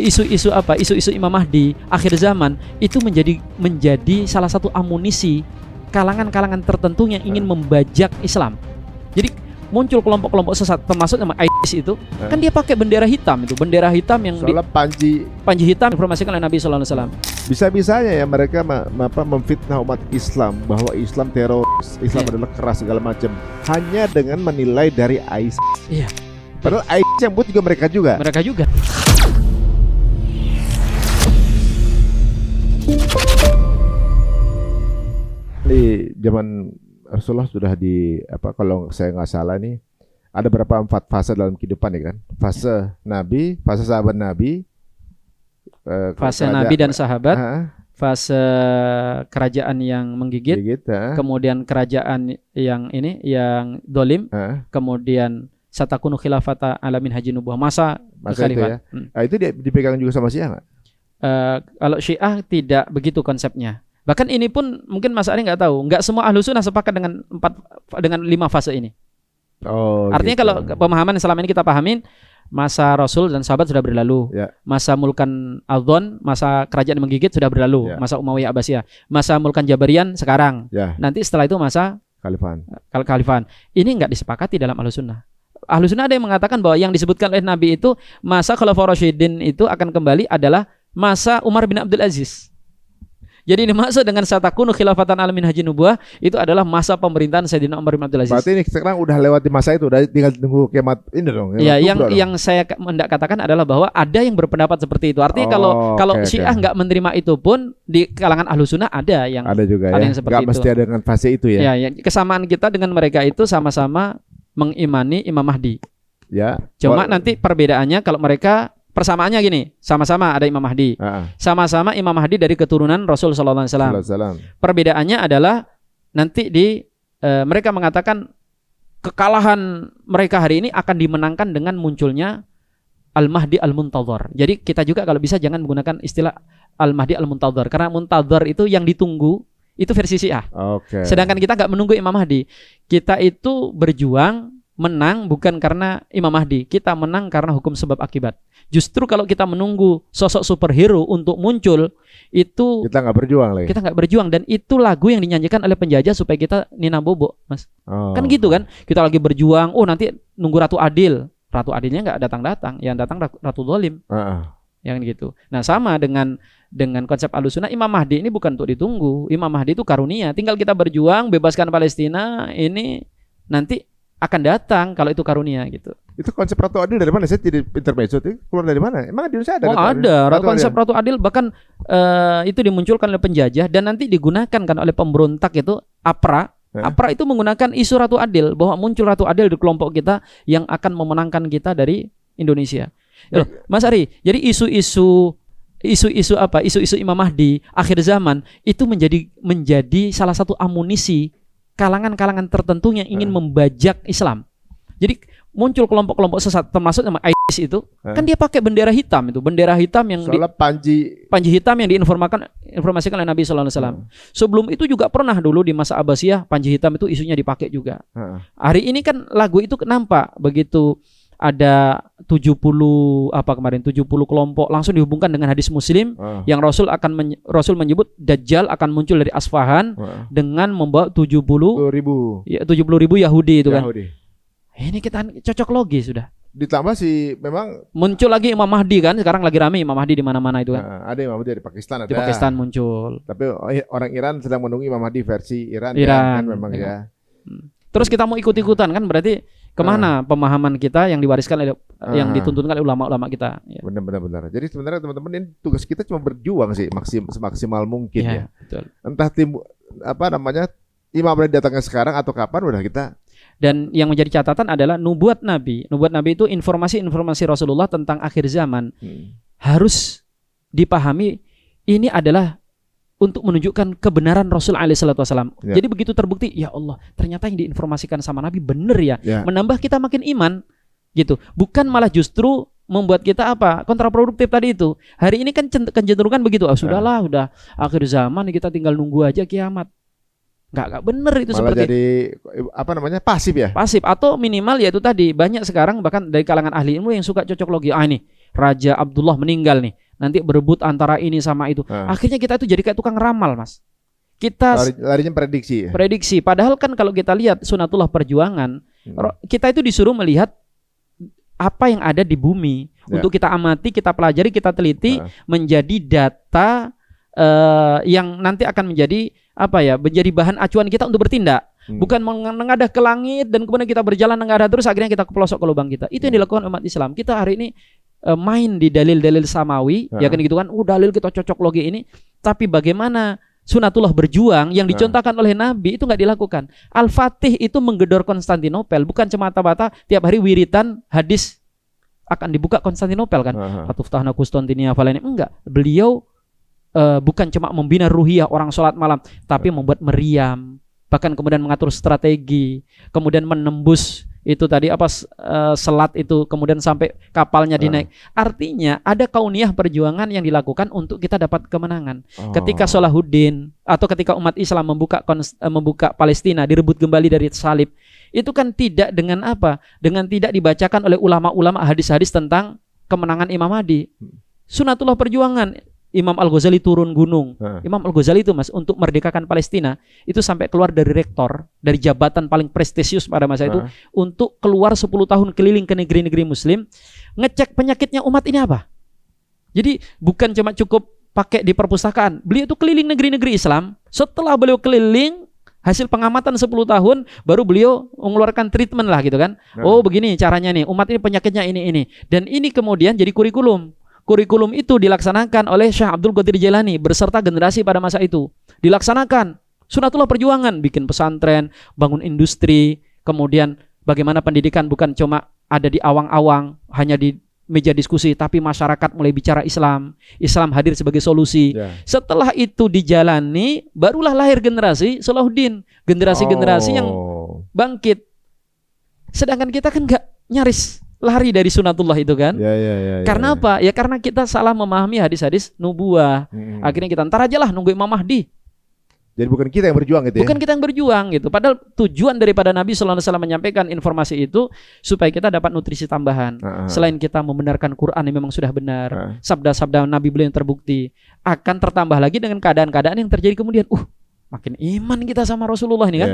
isu-isu apa? Isu-isu Imam Mahdi akhir zaman itu menjadi salah satu amunisi kalangan-kalangan tertentu yang ingin membajak Islam. Jadi muncul kelompok-kelompok sesat termasuk sama ISIS itu, kan dia pakai bendera hitam itu, bendera hitam yang soalnya panji hitam informasikan oleh Nabi sallallahu alaihi wasallam. Bisa-bisanya ya mereka memfitnah umat Islam bahwa Islam teroris, Islam adalah keras segala macam hanya dengan menilai dari ISIS. Iya. Padahal ISIS yang buat juga mereka juga. Mereka juga. Di zaman Rasulullah sudah kalau saya nggak salah nih ada berapa 4 fase dalam kehidupan ya kan? Fase Nabi, fase sahabat Nabi, fase Nabi dan sahabat, fase kerajaan yang menggigit, kemudian kerajaan yang yang dolim, kemudian satakunu khilafata alamin haji nubuwah, masa kekhalifahan. Itu, ya. Itu dipegang juga sama Syiah nggak? Kalau Syiah tidak begitu konsepnya. Bahkan ini pun mungkin Mas Ari nggak tahu, nggak semua ahlu sunnah sepakat dengan 5 fase ini. Artinya gitu. Kalau pemahaman yang selama ini kita pahamin, masa Rasul dan sahabat sudah berlalu, masa mulkan Adhon, masa kerajaan menggigit sudah berlalu, masa Umayyah Abbasiyah, masa mulkan Jabarian sekarang, nanti setelah itu masa Khalifan. Ini nggak disepakati dalam ahlu sunnah. Ahlu sunnah ada yang mengatakan bahwa yang disebutkan oleh Nabi itu masa Khulafaur Rasyidin itu akan kembali adalah masa Umar bin Abdul Aziz. Jadi ini maksud dengan satakunu khilafatan alamin haji nubuwah itu adalah masa pemerintahan Sayyidina Umar bin Abdul Aziz. Berarti ini sekarang udah lewat di masa itu, udah tinggal tunggu kiamat ini dong. Ya, yang saya hendak katakan adalah bahwa ada yang berpendapat seperti itu. Artinya kalau Syiah nggak menerima itu pun di kalangan ahlu sunnah ada yang juga ada yang seperti nggak mesti ada dengan fase itu ya. Ya, kesamaan kita dengan mereka itu sama-sama mengimani Imam Mahdi. Ya. Cuma nanti perbedaannya kalau mereka persamaannya gini, sama-sama ada Imam Mahdi, sama-sama Imam Mahdi dari keturunan Rasul sallallahu alaihi wasallam. Perbedaannya adalah nanti mereka mengatakan kekalahan mereka hari ini akan dimenangkan dengan munculnya Al-Mahdi Al-Muntadhar. Jadi kita juga kalau bisa jangan menggunakan istilah Al-Mahdi Al-Muntadhar karena Muntadhar itu yang ditunggu, itu versi Syiah. Sedangkan kita nggak menunggu Imam Mahdi. Kita itu berjuang menang bukan karena Imam Mahdi, kita menang karena hukum sebab akibat. Justru kalau kita menunggu sosok superhero untuk muncul, itu kita nggak berjuang lagi. Kita nggak berjuang, dan itu lagu yang dinyanyikan oleh penjajah supaya kita nina bobo, Mas. Kan gitu kan? Kita lagi berjuang, nanti nunggu Ratu Adil. Ratu Adilnya nggak datang-datang, yang datang Ratu Zalim. Yang gitu. Nah, sama dengan konsep Ahlussunnah, Imam Mahdi ini bukan untuk ditunggu. Imam Mahdi itu karunia. Tinggal kita berjuang, bebaskan Palestina, ini nanti akan datang kalau itu karunia gitu. Itu konsep Ratu Adil dari mana? Saya jadi intermezzo itu keluar dari mana? Emang di Indonesia ada? Ada. Konsep Ratu Adil bahkan itu dimunculkan oleh penjajah dan nanti digunakan kan oleh pemberontak itu APRA. APRA itu menggunakan isu Ratu Adil, bahwa muncul Ratu Adil di kelompok kita yang akan memenangkan kita dari Indonesia. Mas Ari, jadi isu-isu Imam Mahdi akhir zaman itu menjadi salah satu amunisi kalangan-kalangan tertentu yang ingin membajak Islam. Jadi muncul kelompok-kelompok sesat termasuk sama ISIS itu, kan dia pakai bendera hitam itu, bendera hitam yang panji hitam yang diinformasikan oleh Nabi sallallahu alaihi wasallam. Sebelum itu juga pernah dulu di masa Abbasiyah panji hitam itu isunya dipakai juga. Hari ini kan lagu itu nampak begitu ada 70 kelompok langsung dihubungkan dengan hadis Muslim yang Rasul menyebut Dajjal akan muncul dari Asfahan dengan membawa 70.000 Yahudi itu kan. Ini kita cocok logis sudah. Ditambah memang muncul lagi Imam Mahdi kan, sekarang lagi rame Imam Mahdi di mana-mana itu kan. Ada Imam Mahdi di Pakistan, Di Pakistan muncul. Tapi orang Iran sedang menunggu Imam Mahdi versi Iran kan memang ya. Terus kita mau ikut-ikutan kan, berarti kemana pemahaman kita yang diwariskan oleh yang dituntunkan oleh ulama-ulama kita ya. Benar. Jadi sebenarnya teman-teman, ini tugas kita cuma berjuang sih semaksimal mungkin ya. Betul. Entah Imam Mahdi datangnya sekarang atau kapan, udah kita. Dan yang menjadi catatan adalah nubuat Nabi itu informasi-informasi Rasulullah tentang akhir zaman harus dipahami. Ini adalah untuk menunjukkan kebenaran Rasul alaihissalam. Jadi begitu terbukti, ya Allah, ternyata yang diinformasikan sama Nabi benar ya. Menambah kita makin iman gitu. Bukan malah justru membuat kita kontraproduktif tadi itu. Hari ini kan kecenderungan begitu. Sudahlah, udah akhir zaman, kita tinggal nunggu aja kiamat. Nggak benar itu. Malah seperti jadi pasif ya. Pasif, atau minimal ya itu tadi, banyak sekarang bahkan dari kalangan ahli ilmu yang suka cocok logi. Ini Raja Abdullah meninggal nih, nanti berebut antara ini sama itu. Akhirnya kita itu jadi kayak tukang ramal, Mas. Kita larinya prediksi. Prediksi. Padahal kan kalau kita lihat sunatullah perjuangan, kita itu disuruh melihat apa yang ada di bumi untuk kita amati, kita pelajari, kita teliti menjadi data yang nanti akan menjadi menjadi bahan acuan kita untuk bertindak. Bukan menengadah ke langit dan kemudian kita berjalan menengadah terus akhirnya kita kepelosok ke lubang kita. Itu yang dilakukan umat Islam. Kita hari ini main di dalil-dalil samawi, ya kan gitu kan. Dalil kita cocok logi ini, tapi bagaimana sunatullah berjuang yang dicontohkan oleh Nabi itu nggak dilakukan. Al-Fatih itu menggedor Konstantinopel, bukan semata-mata tiap hari wiritan hadis akan dibuka Konstantinopel kan. Fatuftahna Konstantinia falani, enggak. Beliau bukan cuma membina ruhiyah orang sholat malam, tapi membuat meriam, bahkan kemudian mengatur strategi, kemudian menembus itu tadi selat itu, kemudian sampai kapalnya dinaik. Artinya ada kauniyah perjuangan yang dilakukan untuk kita dapat kemenangan. Ketika Salahuddin atau ketika umat Islam membuka Palestina, direbut kembali dari salib, itu kan tidak dengan dengan tidak dibacakan oleh ulama-ulama hadis-hadis tentang kemenangan Imam Mahdi. Sunatullah perjuangan. Imam Al-Ghazali turun gunung. Imam Al-Ghazali itu, Mas, untuk merdekakan Palestina itu sampai keluar dari rektor, dari jabatan paling prestisius pada masa itu, untuk keluar 10 tahun keliling ke negeri-negeri muslim, ngecek penyakitnya umat ini apa. Jadi bukan cuma cukup pakai di perpustakaan. Beliau itu keliling negeri-negeri Islam. Setelah beliau keliling, hasil pengamatan 10 tahun, baru beliau mengeluarkan treatment lah gitu kan. Oh begini caranya nih, umat ini penyakitnya ini. Dan ini kemudian jadi kurikulum. Kurikulum itu dilaksanakan oleh Syekh Abdul Qadir Jailani beserta generasi pada masa itu. Dilaksanakan sunatullah perjuangan, bikin pesantren, bangun industri, kemudian bagaimana pendidikan bukan cuma ada di awang-awang, hanya di meja diskusi, tapi masyarakat mulai bicara Islam. Islam hadir sebagai solusi. Setelah itu dijalani, barulah lahir generasi Salahuddin, generasi-generasi yang bangkit. Sedangkan kita kan nggak, nyaris lari dari sunatullah itu kan. Karena apa? Ya karena kita salah memahami hadis-hadis nubuah. Akhirnya kita ntar aja lah nunggu Imam Mahdi. Jadi bukan kita yang berjuang gitu ya? Bukan kita yang berjuang gitu. Padahal tujuan daripada Nabi SAW menyampaikan informasi itu supaya kita dapat nutrisi tambahan. Selain kita membenarkan Quran yang memang sudah benar, sabda-sabda Nabi beliau yang terbukti, akan tertambah lagi dengan keadaan-keadaan yang terjadi kemudian. Makin iman kita sama Rasulullah ini kan.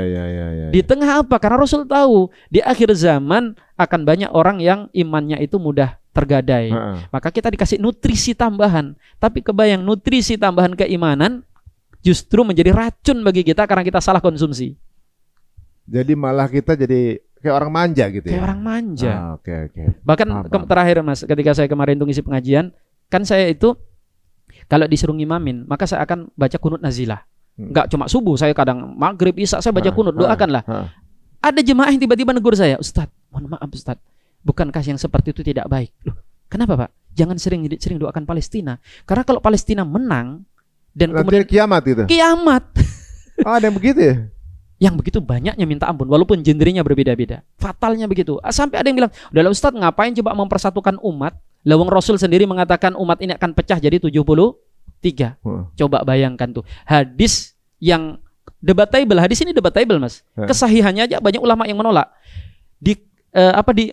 Di tengah apa? Karena Rasul tahu di akhir zaman akan banyak orang yang imannya itu mudah tergadai. Maka kita dikasih nutrisi tambahan. Tapi kebayang nutrisi tambahan keimanan justru menjadi racun bagi kita karena kita salah konsumsi. Jadi malah kita jadi kayak orang manja gitu ya. Kayak orang manja. Bahkan terakhir Mas, ketika saya kemarin tuh ngisi pengajian, kan saya itu kalau disuruh ngimamin, maka saya akan baca kunut nazilah. Enggak cuma subuh, saya kadang maghrib, isya saya baca kunut, doakanlah. Ada jemaah yang tiba-tiba negur saya, Ustadz, mohon maaf Ustadz, bukankah yang seperti itu tidak baik? Loh, kenapa Pak? Jangan sering doakan Palestina. Karena kalau Palestina menang dan nanti kemudian kiamat itu. Kiamat. Ada yang begitu ya? Yang begitu banyaknya minta ampun, walaupun gendernya berbeda-beda. Fatalnya begitu. Sampai ada yang bilang, udahlah Ustadz, ngapain coba mempersatukan umat? Lawang Rasul sendiri mengatakan umat ini akan pecah jadi 73. Coba bayangkan tuh. Hadis yang debatable, hadis ini debatable Mas. Kesahihannya aja banyak ulama yang menolak.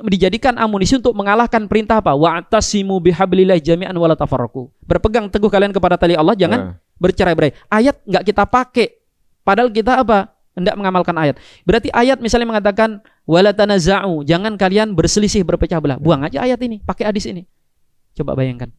Dijadikan amunisi untuk mengalahkan perintah apa? Wa'tasimu bihablillahi jami'an wala tafarraqu. Berpegang teguh kalian kepada tali Allah, jangan bercerai-berai. Ayat enggak kita pakai. Padahal kita hendak mengamalkan ayat. Berarti ayat misalnya mengatakan wala tanaza'u, jangan kalian berselisih berpecah belah. Buang aja ayat ini, pakai hadis ini. Coba bayangkan.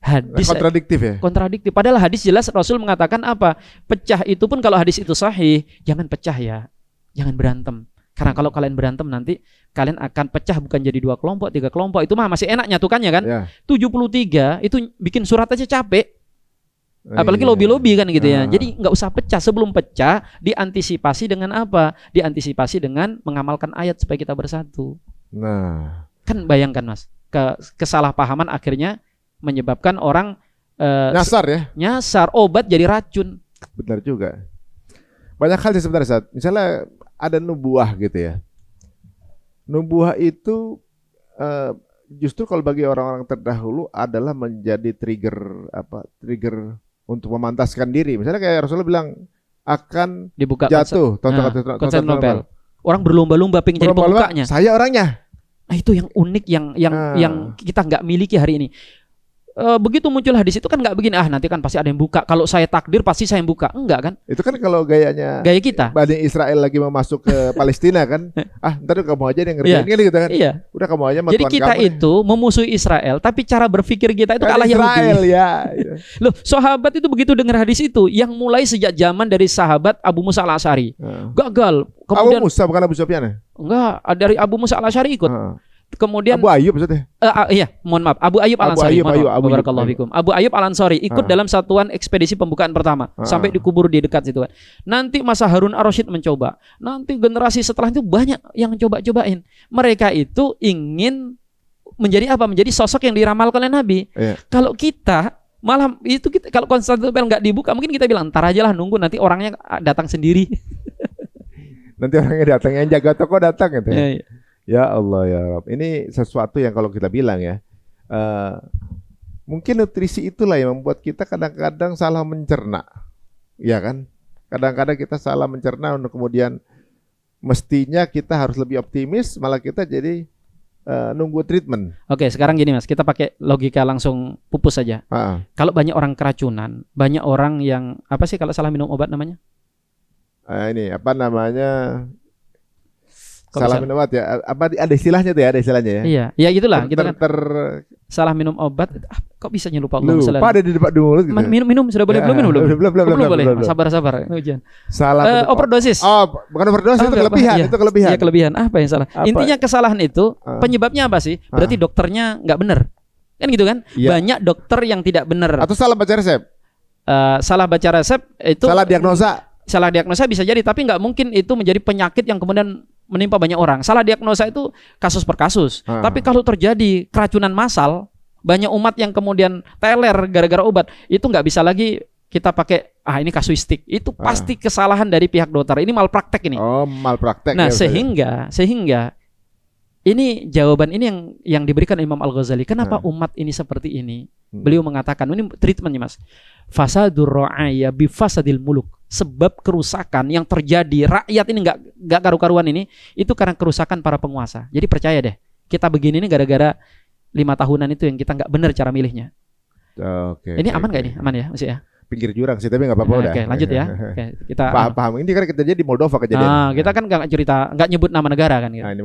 Hadis kontradiktif ya? Kontradiktif. Padahal hadis jelas Rasul mengatakan apa? Pecah itu pun kalau hadis itu sahih, jangan pecah ya. Jangan berantem. Karena kalau kalian berantem nanti kalian akan pecah bukan jadi 2 kelompok, 3 kelompok. Itu mah masih enak nyatukannya kan? 73 itu bikin surat aja capek. Apalagi lobby-lobby kan gitu ya. Jadi nggak usah pecah. Sebelum pecah diantisipasi dengan apa? Diantisipasi dengan mengamalkan ayat supaya kita bersatu. Nah, kan bayangkan Mas, kesalahpahaman akhirnya menyebabkan orang nyasar, obat jadi racun. Benar juga. Banyak hal sih sebenarnya saat misalnya ada nubuah gitu ya. Nubuah itu justru kalau bagi orang-orang terdahulu adalah menjadi trigger untuk memantaskan diri. Misalnya kayak Rasulullah bilang akan dibuka jatuh Konstantinopel. Orang berlomba-lomba pengen jadi pembukanya. Saya orangnya. Nah, itu yang unik yang kita nggak miliki hari ini. Begitu muncul hadis itu kan nggak begini, nanti kan pasti ada yang buka. Kalau saya takdir pasti saya yang buka. Enggak kan? Itu kan kalau gaya kita. Bani Israel lagi mau masuk ke Palestina kan. Ntar kamu aja yang ngerjain gitu kan. Iya. Udah kamu aja. Jadi kita itu memusuhi Israel, tapi cara berpikir kita itu kalah Israel, Yahudi. Ya. Loh, sahabat itu begitu dengar hadis itu, yang mulai sejak zaman dari sahabat Abu Musa al-Asy'ari. Gagal. Kemudian Abu Musa bukan Abu Sufyan. Enggak, dari Abu Musa al-Asy'ari ikut. Kemudian Abu Ayyub maksudnya? Iya, mohon maaf. Abu Ayyub al-Ansari. Abu Ayyub al-Ansari ikut dalam satuan ekspedisi pembukaan pertama sampai dikubur di dekat situ kan. Nanti masa Harun ar-Rasyid mencoba. Nanti generasi setelah itu banyak yang coba-cobain. Mereka itu ingin menjadi apa? Menjadi sosok yang diramalkan oleh Nabi. Kalau kita malah itu kalau Konstantinopel nggak dibuka, mungkin kita bilang ntar aja lah, nunggu nanti orangnya datang sendiri. Nanti orangnya datang, yang jaga toko datang gitu. Iya. Ya Allah ya Rabb. Ini sesuatu yang kalau kita bilang ya, mungkin nutrisi itulah yang membuat kita kadang-kadang salah mencerna, ya kan? Kadang-kadang kita salah mencerna untuk kemudian mestinya kita harus lebih optimis, malah kita jadi nunggu treatment. Oke, sekarang gini Mas, kita pakai logika langsung pupus saja. Kalau banyak orang keracunan, banyak orang yang apa sih kalau salah minum obat namanya? Ini apa namanya? Salah minum obat ya, apa ada istilahnya tuh ya, ada istilahnya ya. Iya, ya gitulah, gitu kan. Salah minum obat, kok bisa lupa Allah. Lupa ada di depan mulut gitu. Minum sudah boleh belum minum belum? Belum boleh. Sabar. Ujian. Salah. Overdosis. Bukan overdosis, itu kelebihan, itu kelebihan. Iya, kelebihan. Apa yang salah? Intinya kesalahan itu penyebabnya apa sih? Berarti dokternya nggak benar. Kan gitu kan? Banyak dokter yang tidak benar. Atau salah baca resep. Salah baca resep itu. Salah diagnosa. Salah diagnosa bisa jadi, tapi nggak mungkin itu menjadi penyakit yang kemudian menimpa banyak orang. Salah diagnosa itu kasus per kasus. Tapi kalau terjadi keracunan massal, banyak umat yang kemudian teler gara-gara obat, itu nggak bisa lagi kita pakai ini kasuistik. Itu pasti kesalahan dari pihak dokter. Ini malpraktek ini. Oh, malpraktek. Nah, sehingga ini jawaban ini yang diberikan Imam Al-Ghazali. Kenapa umat ini seperti ini? Beliau mengatakan, ini treatmentnya Mas. Fasadur ra'aya bi fasadil muluk. Sebab kerusakan yang terjadi rakyat ini nggak karu-karuan ini, itu karena kerusakan para penguasa. Jadi percaya deh, kita begini ini gara-gara 5 tahunan itu yang kita nggak benar cara milihnya. Ini aman nggak ini? Aman ya masih ya? Pinggir jurang sih, tapi nggak apa-apa udah. Oke, lanjut ya. Kita paham. Ini kan kejadian di Moldova kejadian. Kita kan nggak nyebut nama negara kan. Gitu. Nah, ini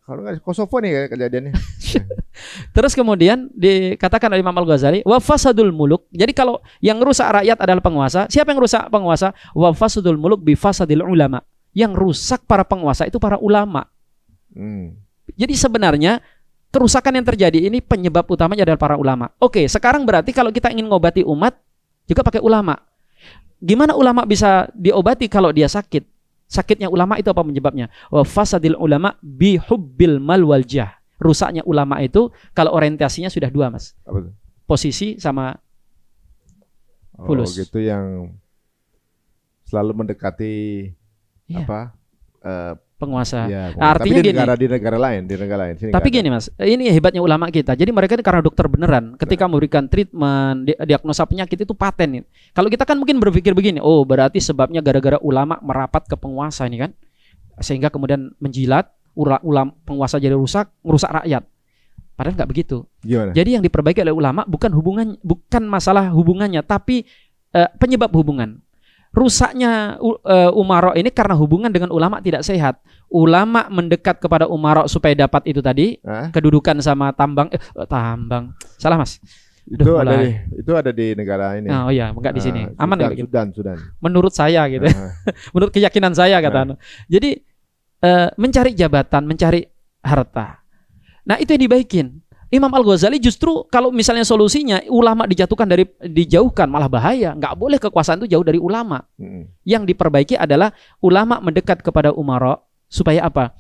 kalau nggak Kosovo nih kejadiannya. Terus kemudian dikatakan oleh Imam Al-Ghazali, wa fasadul muluk. Jadi kalau yang rusak rakyat adalah penguasa, siapa yang rusak penguasa? Wa fasadul muluk bi fasadil ulama. Yang rusak para penguasa itu para ulama. Jadi sebenarnya kerusakan yang terjadi ini penyebab utamanya adalah para ulama. Oke, sekarang berarti kalau kita ingin ngobati umat juga pakai ulama. Gimana ulama bisa diobati kalau dia sakit? Sakitnya ulama itu apa penyebabnya? Wa fasadil ulama bi hubbil mal wal jah. Rusaknya ulama itu kalau orientasinya sudah dua, Mas. Apa itu? Posisi sama fulus. Gitu, yang selalu mendekati penguasa. Ya, artinya tapi di negara lain. Tapi gini Mas, ini hebatnya ulama kita. Jadi mereka ini karena dokter beneran, ketika memberikan treatment, diagnosa penyakit itu paten. Kalau kita kan mungkin berpikir begini, oh berarti sebabnya gara-gara ulama merapat ke penguasa ini kan, sehingga kemudian menjilat, penguasa jadi ngerusak rakyat. Padahal nggak begitu. Gimana? Jadi yang diperbaiki oleh ulama bukan masalah hubungannya, tapi penyebab hubungan. Rusaknya umarok ini karena hubungan dengan ulama tidak sehat. Ulama mendekat kepada umarok supaya dapat itu tadi, kedudukan sama tambang. Salah Mas. Itu ada di negara ini. Oh iya, enggak di sini. Aman enggak? Sudan. Menurut saya gitu. Menurut keyakinan saya kata. Jadi mencari jabatan, mencari harta. Nah, itu yang dibaikin. Imam Al-Ghazali justru kalau misalnya solusinya ulama dijauhkan malah bahaya. Nggak boleh kekuasaan itu jauh dari ulama. Yang diperbaiki adalah ulama mendekat kepada umara supaya apa?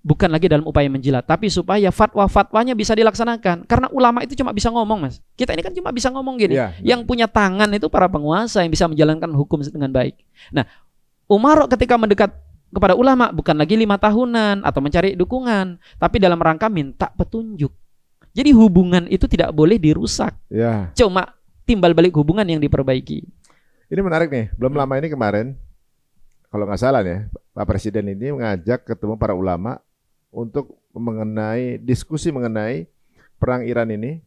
Bukan lagi dalam upaya menjilat, tapi supaya fatwa-fatwanya bisa dilaksanakan. Karena ulama itu cuma bisa ngomong, Mas. Kita ini kan cuma bisa ngomong gini. Yang punya tangan itu para penguasa yang bisa menjalankan hukum dengan baik. Nah, umara ketika mendekat kepada ulama bukan lagi 5 tahunan atau mencari dukungan, tapi dalam rangka minta petunjuk. Jadi hubungan itu tidak boleh dirusak. Cuma timbal balik hubungan yang diperbaiki. Ini menarik nih. Belum lama ini kemarin, kalau nggak salah nih, Pak Presiden ini mengajak ketemu para ulama untuk diskusi mengenai perang Iran ini.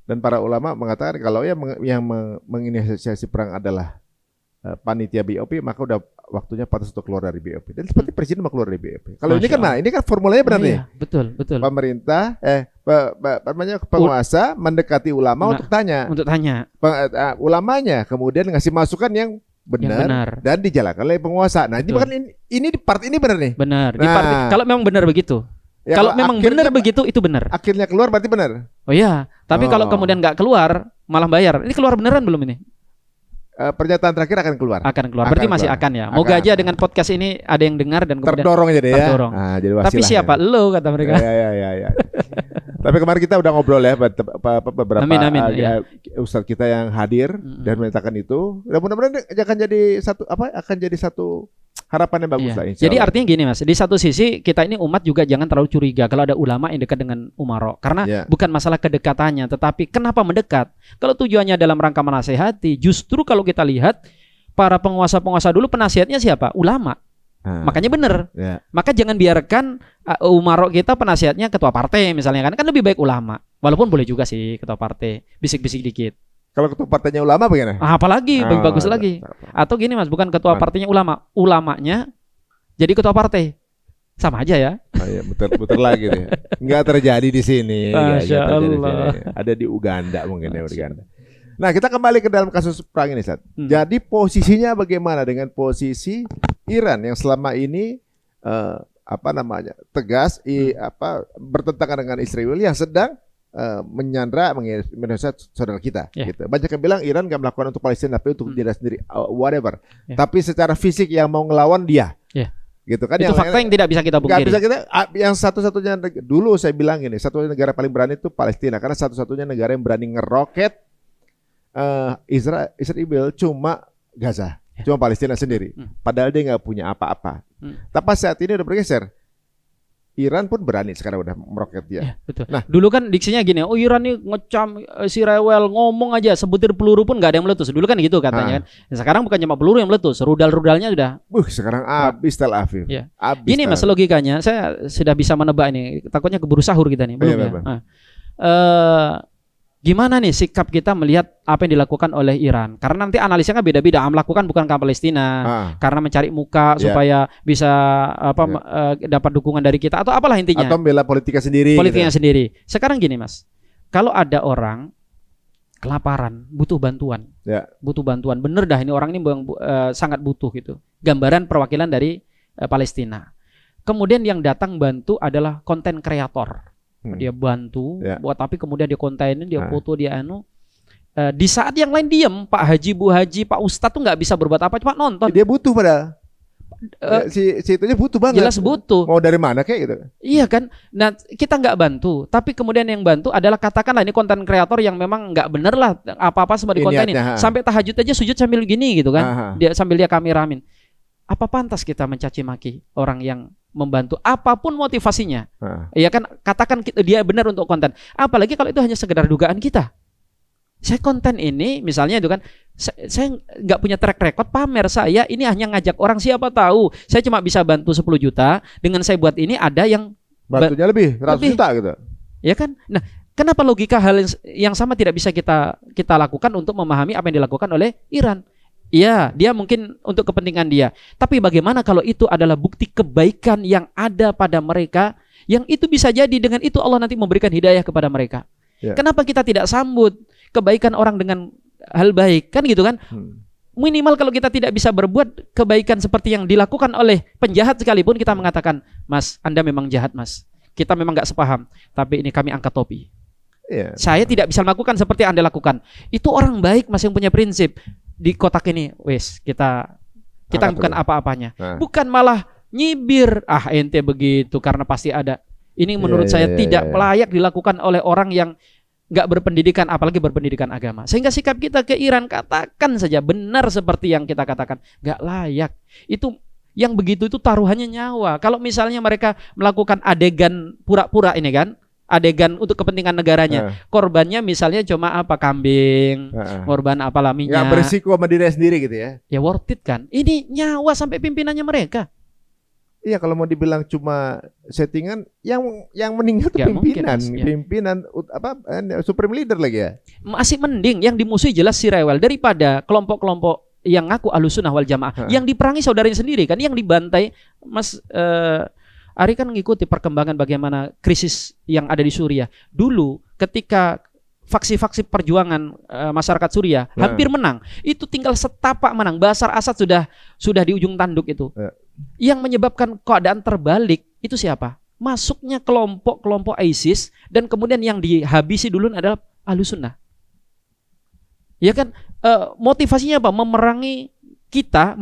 Dan para ulama mengatakan kalau yang menginisiasi perang adalah panitia BOP, maka udah waktunya pantas untuk keluar dari BOP. Dan seperti presiden mau keluar dari BOP. Kalau ini kan formulanya benar nih. Betul. Pemerintah penguasa mendekati ulama untuk tanya. Ulamanya kemudian ngasih masukan yang benar dan dijalankan oleh penguasa. Nah, ini di part ini benar nih. Benar. Di part kalau memang benar begitu. Ya, kalau memang benar begitu itu benar. Akhirnya keluar berarti benar. Oh iya, tapi kalau kemudian nggak keluar malah bayar. Ini keluar beneran belum ini? Pernyataan terakhir akan keluar. Berarti masih akan ya. Moga aja dengan podcast ini ada yang dengar dan kemudian terdorong jadi ya. Jadi tapi siapa lo kata mereka. Ya. Tapi kemarin kita udah ngobrol ya beberapa ustadz kita yang hadir dan menyatakan itu. Dan mudah-mudahan akan jadi satu harapan yang bagus lah. Jadi artinya gini Mas, di satu sisi kita ini umat juga jangan terlalu curiga kalau ada ulama yang dekat dengan umaro, karena bukan masalah kedekatannya, tetapi kenapa mendekat. Kalau tujuannya dalam rangka menasehati, justru kalau kita lihat para penguasa-penguasa dulu penasihatnya siapa? Ulama. Makanya benar. Maka jangan biarkan umaro kita penasihatnya ketua partai misalnya, kan lebih baik ulama. Walaupun boleh juga sih ketua partai bisik-bisik dikit. Kalau ketua partainya ulama bagaimana? Apalagi bagus lagi. Atau gini Mas, bukan ketua partainya ulama, ulamanya jadi ketua partai. Sama aja ya. Iya, betul lagi deh. Enggak terjadi di sini. Masya Allah. Ada di Uganda mungkin ya, Uganda. Nah, kita kembali ke dalam kasus perang ini, Ustaz. Jadi posisinya bagaimana dengan posisi Iran yang selama ini tegas bertentangan dengan Israel yang sedang menyandra mengindonesia saudara kita gitu. Banyak yang bilang Iran nggak melakukan untuk Palestina tapi untuk diri sendiri whatever. Tapi secara fisik yang mau ngelawan dia. Gitu kan, itu fakta yang tidak bisa kita pungkiri. Yang satu-satunya dulu saya bilang ini, satu-satunya negara paling berani itu Palestina karena satu-satunya negara yang berani ngeroket Israel cuma Gaza, cuma Palestina sendiri. Padahal dia nggak punya apa-apa. Tapi saat ini udah bergeser. Iran pun berani sekarang udah meroket dia. Betul. Nah, dulu kan diksinya gini, Iran nih ngecam si rewel, ngomong aja sebutir peluru pun nggak ada yang meletus. Dulu kan gitu katanya kan. Sekarang bukan cuma peluru yang meletus, rudal-rudalnya udah. Sekarang habis Tel Aviv. Ini Mas logikanya, saya sudah bisa menebak ini. Takutnya keburu sahur kita nih, belum ya. Gimana nih sikap kita melihat apa yang dilakukan oleh Iran? Karena nanti analisanya kan beda-beda. Melakukan bukan ke Palestina, karena mencari muka supaya bisa dapat dukungan dari kita atau apalah intinya. Atau membela politiknya sendiri. Sendiri. Sekarang gini Mas, kalau ada orang kelaparan, butuh bantuan, bener dah ini orang ini sangat butuh gitu. Gambaran perwakilan dari Palestina. Kemudian yang datang bantu adalah konten kreator. Dia bantu buat, tapi kemudian dia kontenin, dia foto, dia di saat yang lain diem, Pak Haji, Bu Haji, Pak Ustadz tuh nggak bisa berbuat apa, cuma nonton. Dia butuh padahal. Si itunya butuh banget. Jelas butuh. Mau dari mana kayak gitu? Iya kan. Nah kita nggak bantu, tapi kemudian yang bantu adalah katakanlah ini konten kreator yang memang nggak bener lah, apa-apa semua dikontenin. Sampai tahajud aja sujud sambil gini gitu kan. Dia sambil dia kameramin. Apa pantas kita mencaci maki orang yang membantu apapun motivasinya? Ya kan, katakan dia benar untuk konten. Apalagi kalau itu hanya sekedar dugaan kita. Saya konten ini misalnya itu kan, saya nggak punya track record pamer saya, ini hanya ngajak orang, siapa tahu saya cuma bisa bantu 10 juta, dengan saya buat ini ada yang bantunya lebih 100 juta gitu. Ya kan? Nah, kenapa logika hal yang sama tidak bisa kita lakukan untuk memahami apa yang dilakukan oleh Iran? Iya, dia mungkin untuk kepentingan dia. Tapi bagaimana kalau itu adalah bukti kebaikan yang ada pada mereka, yang itu bisa jadi dengan itu Allah nanti memberikan hidayah kepada mereka. Kenapa kita tidak sambut kebaikan orang dengan hal baik? Kan gitu kan? Minimal kalau kita tidak bisa berbuat kebaikan seperti yang dilakukan oleh penjahat sekalipun, kita mengatakan, Mas, Anda memang jahat Mas. Kita memang gak sepaham, tapi ini kami angkat topi. Saya tidak bisa melakukan seperti yang Anda lakukan. Itu orang baik Mas yang punya prinsip. Di kotak ini, kita bukan apa-apanya. Bukan malah nyibir, ente begitu karena pasti ada. Ini menurut saya tidak layak dilakukan oleh orang yang nggak berpendidikan, apalagi berpendidikan agama. Sehingga sikap kita ke Iran, katakan saja benar seperti yang kita katakan, nggak layak. Itu yang begitu itu taruhannya nyawa. Kalau misalnya mereka melakukan adegan pura-pura ini kan, adegan untuk kepentingan negaranya, korbannya misalnya cuma kambing, korban apalah minyak. Nggak berisiko sama diri sendiri gitu ya? Ya worth it kan? Ini nyawa sampai pimpinannya mereka. Iya, kalau mau dibilang cuma settingan, yang meninggal tuh Nggak mungkin, pimpinan, Mas, ya. pimpinan supreme leader lagi ya. Masih mending yang dimusuhi jelas si rewel daripada kelompok-kelompok yang ngaku Ahlussunnah wal Jamaah. Yang diperangi saudaranya sendiri kan, yang dibantai. Mas Ari kan mengikuti perkembangan bagaimana krisis yang ada di Suriah. Dulu ketika faksi-faksi perjuangan masyarakat Suriah hampir menang, itu tinggal setapak menang. Bashar Assad sudah di ujung tanduk itu. Yang menyebabkan keadaan terbalik itu siapa? Masuknya kelompok-kelompok ISIS, dan kemudian yang dihabisi dulu adalah Ahlussunnah. Ya kan, motivasinya apa? Memerangi kita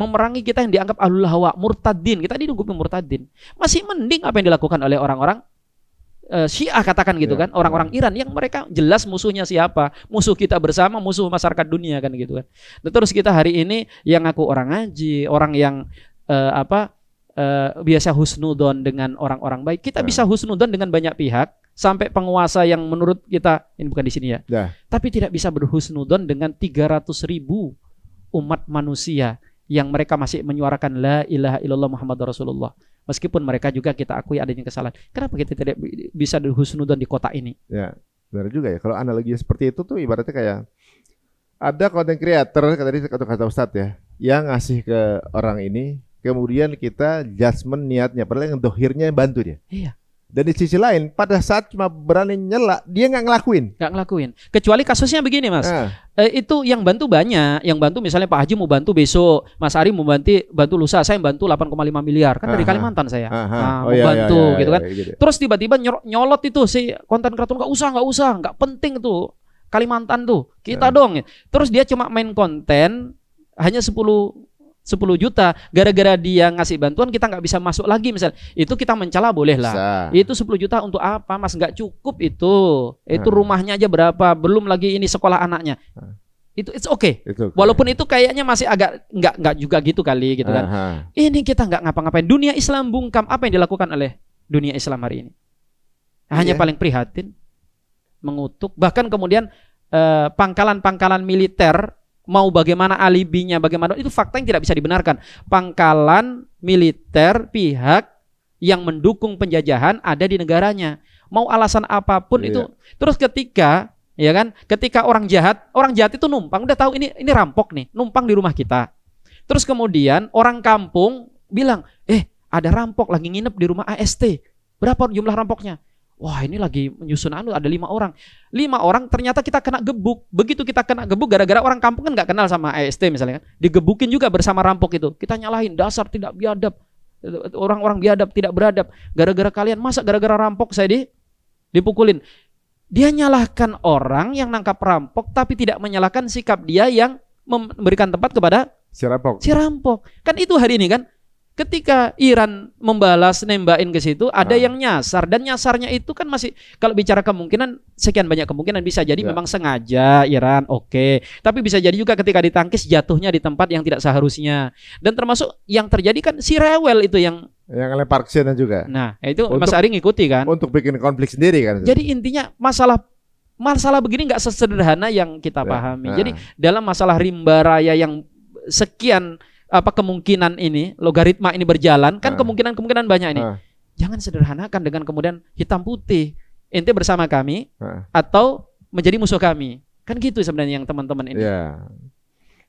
yang dianggap ahlul hawa, murtadin. Kita didukung murtadin. Masih mending apa yang dilakukan oleh orang-orang Syiah, katakan gitu kan, orang-orang Iran yang mereka jelas musuhnya siapa, musuh kita bersama, musuh masyarakat dunia kan gitu kan. Nah, terus kita hari ini yang ngaku orang ngaji, orang yang biasa husnudon dengan orang-orang baik, kita bisa husnudon dengan banyak pihak sampai penguasa yang menurut kita ini bukan di sini ya, tapi tidak bisa berhusnudon dengan 300.000 umat manusia yang mereka masih menyuarakan la ilaha illallah Muhammadur Rasulullah. Meskipun mereka juga kita akui adanya kesalahan. Kenapa kita tidak bisa berhusnudon di kota ini? Ya, benar juga ya. Kalau analogi seperti itu tuh ibaratnya kayak ada content creator, tadi kata Ustadz ya, yang ngasih ke orang ini, kemudian kita judgement niatnya, padahal yang dohirnya bantu dia. Iya. Dan di sisi lain, pada saat cuma berani nyela, dia nggak ngelakuin. Kecuali kasusnya begini, Mas. Itu yang bantu banyak. Yang bantu misalnya Pak Haji mau bantu besok, Mas Ari mau bantu lusa, saya bantu 8,5 miliar. Kan dari Kalimantan saya. Mau bantu gitu kan. Gitu. Terus tiba-tiba nyolot itu si konten kreator, nggak usah, nggak penting tuh. Kalimantan tuh, kita dong. Terus dia cuma main konten hanya 10 juta, gara-gara dia ngasih bantuan kita nggak bisa masuk lagi misalnya, itu kita mencela boleh lah. Itu 10 juta untuk apa, Mas? Nggak cukup itu rumahnya aja berapa, belum lagi ini sekolah anaknya. Itu it's okay. Walaupun itu kayaknya masih agak nggak juga gitu kali gitu kan. Ini kita nggak ngapa-ngapain. Dunia Islam bungkam, apa yang dilakukan oleh dunia Islam hari ini? Hanya paling prihatin, mengutuk, bahkan kemudian pangkalan-pangkalan militer mau bagaimana alibinya, bagaimana itu fakta yang tidak bisa dibenarkan. Pangkalan militer pihak yang mendukung penjajahan ada di negaranya. Mau alasan apapun itu. Terus ketika orang jahat itu numpang, udah tahu ini rampok nih, numpang di rumah kita. Terus kemudian orang kampung bilang, ada rampok lagi nginep di rumah AST. Berapa jumlah rampoknya? Wah, ini lagi menyusun ada 5 orang. 5 orang ternyata kita kena gebuk. Begitu kita kena gebuk gara-gara orang kampung kan nggak kenal sama AST misalnya kan. Digebukin juga bersama rampok itu. Kita nyalahin dasar tidak biadab. Orang-orang biadab tidak beradab. Gara-gara kalian, masa gara-gara rampok saya dipukulin. Dia nyalahkan orang yang nangkap rampok tapi tidak menyalahkan sikap dia yang memberikan tempat kepada si rampok. Kan itu hari ini kan. Ketika Iran membalas nembakin ke situ, ada yang nyasar, dan nyasarnya itu kan masih, kalau bicara kemungkinan, sekian banyak kemungkinan, bisa jadi memang sengaja Iran, tapi bisa jadi juga ketika ditangkis jatuhnya di tempat yang tidak seharusnya. Dan termasuk yang terjadi kan si rewel itu yang lempar ke sana juga. Nah, itu Mas Ari ngikuti kan? Untuk bikin konflik sendiri kan. Jadi intinya masalah begini nggak sesederhana yang kita pahami. Jadi dalam masalah rimba raya yang sekian kemungkinan ini, logaritma ini berjalan, kan kemungkinan banyak ini. Jangan sederhanakan dengan kemudian hitam putih, ente bersama kami atau menjadi musuh kami. Kan gitu sebenarnya yang teman-teman ini.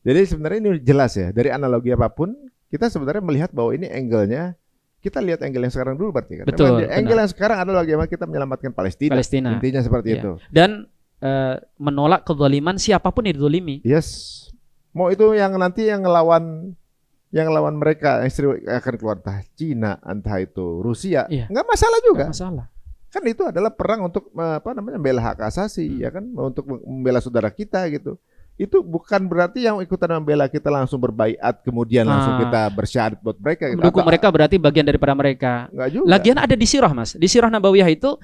Jadi sebenarnya ini jelas ya, dari analogi apapun kita sebenarnya melihat bahwa ini angle-nya, kita lihat angle yang sekarang dulu berarti kan. Betul. Angle yang sekarang adalah bagaimana kita menyelamatkan Palestina. Intinya seperti itu. Dan menolak kezaliman siapapun yang dizalimi. Mau itu yang nanti yang ngelawan mereka akan keluar, entah Cina, entah itu Rusia, nggak masalah juga. Nggak masalah. Kan itu adalah perang untuk membela hak asasi, ya kan, untuk membela saudara kita gitu. Itu bukan berarti yang ikutan membela kita langsung berbaiat kemudian langsung kita bersyahadat buat mereka. Mendukung mereka berarti bagian daripada mereka. Nggak juga. Lagian ada di sirah, Mas. Di sirah Nabawiyah itu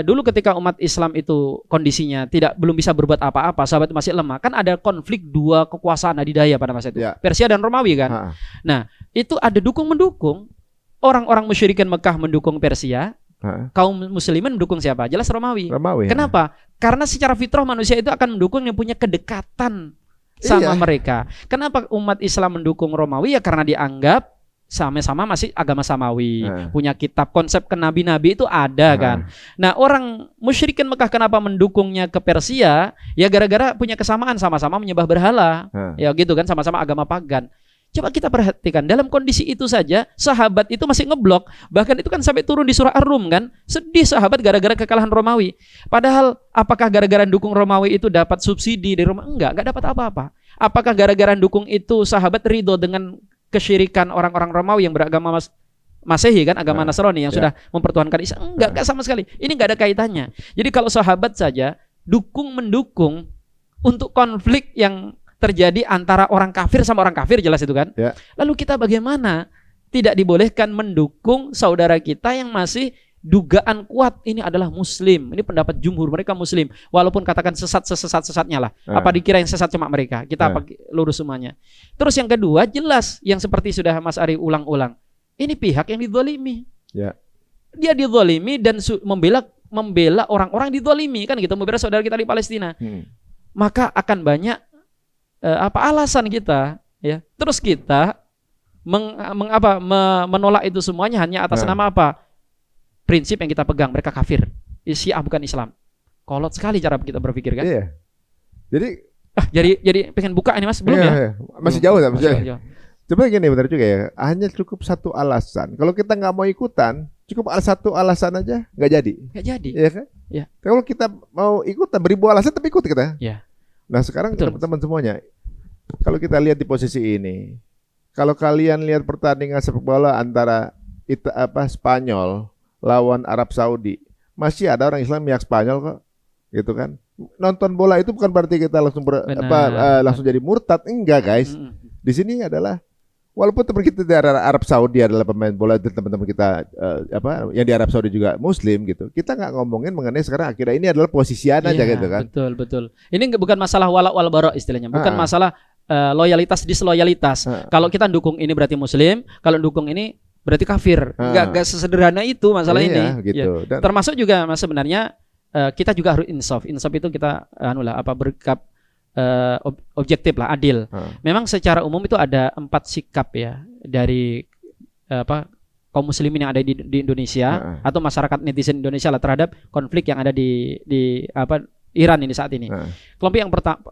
dulu ketika umat Islam itu kondisinya belum bisa berbuat apa-apa, sahabat masih lemah, kan ada konflik 2 kekuasaan adidaya pada masa itu. Persia dan Romawi kan. Nah, itu ada dukung-mendukung. Orang-orang musyrikin Mekah mendukung Persia. Kaum muslimin mendukung siapa? Jelas Romawi. Kenapa? Karena secara fitrah manusia itu akan mendukung yang punya kedekatan sama mereka. Kenapa umat Islam mendukung Romawi? Ya karena dianggap sama-sama masih agama samawi, punya kitab konsep kenabi-nabi itu ada kan. Nah, orang musyrikin Mekah kenapa mendukungnya ke Persia? Ya gara-gara punya kesamaan, sama-sama menyembah berhala. Ya gitu kan, sama-sama agama pagan. Coba kita perhatikan, dalam kondisi itu saja sahabat itu masih ngeblok. Bahkan itu kan sampai turun di surah Ar-Rum kan. Sedih sahabat gara-gara kekalahan Romawi. Padahal apakah gara-gara dukung Romawi itu dapat subsidi dari Romawi? Enggak dapat apa-apa. Apakah gara-gara dukung itu sahabat ridho dengan kesyirikan orang-orang Romawi yang beragama Masehi kan, agama Nasrani yang sudah mempertuhankan Isa? Enggak sama sekali. Ini enggak ada kaitannya. Jadi kalau sahabat saja mendukung untuk konflik yang terjadi antara orang kafir sama orang kafir, jelas itu kan. Lalu kita bagaimana tidak dibolehkan mendukung saudara kita yang masih dugaan kuat ini adalah muslim, ini pendapat jumhur mereka muslim, walaupun katakan sesatnya lah. Apa dikira yang sesat cuma mereka? Kita apa lurus semuanya. Terus yang kedua, jelas yang seperti sudah Mas Ari ulang-ulang, ini pihak yang dizalimi. Dia dizalimi dan membela orang-orang dizalimi kan gitu, membela saudara kita di Palestina. Maka akan banyak alasan kita ya. Terus kita menolak itu semuanya hanya atas nama apa? Prinsip yang kita pegang, mereka kafir, Syiah bukan Islam. Kolot sekali cara kita berpikir kan. Iya. Jadi pengen buka ini Mas, belum ya? Masih jauh ya, masih jauh. Coba gini, benar juga ya. Hanya cukup satu alasan. Kalau kita nggak mau ikutan, cukup satu alasan aja nggak jadi. Nggak jadi. Iya kan? Ya. Kalau kita mau ikutan, beribu alasan tapi ikut kita. Ya. Nah sekarang teman-teman semuanya, kalau kita lihat di posisi ini, kalau kalian lihat pertandingan sepak bola antara Spanyol lawan Arab Saudi, masih ada orang Islam yang Spanyol kok, gitu kan? Nonton bola itu bukan berarti kita langsung langsung jadi murtad, enggak guys. Di sini adalah walaupun teman kita dari Arab Saudi adalah pemain bola dan teman-teman kita yang di Arab Saudi juga Muslim gitu, kita nggak ngomongin mengenai sekarang akhirnya ini adalah posisian aja gitu kan? Betul. Ini bukan masalah wala wal bara istilahnya, bukan masalah loyalitas disloyalitas. Kalau kita dukung ini berarti Muslim, kalau dukung ini berarti kafir. Enggak sesederhana itu masalah ini. Gitu. Ya. Termasuk juga Mas sebenarnya kita juga harus insaf. Insaf itu kita bersikap objektif lah, adil. Memang secara umum itu ada 4 sikap ya dari kaum muslimin yang ada di Indonesia atau masyarakat netizen Indonesia lah terhadap konflik yang ada di Iran ini saat ini. Kelompok yang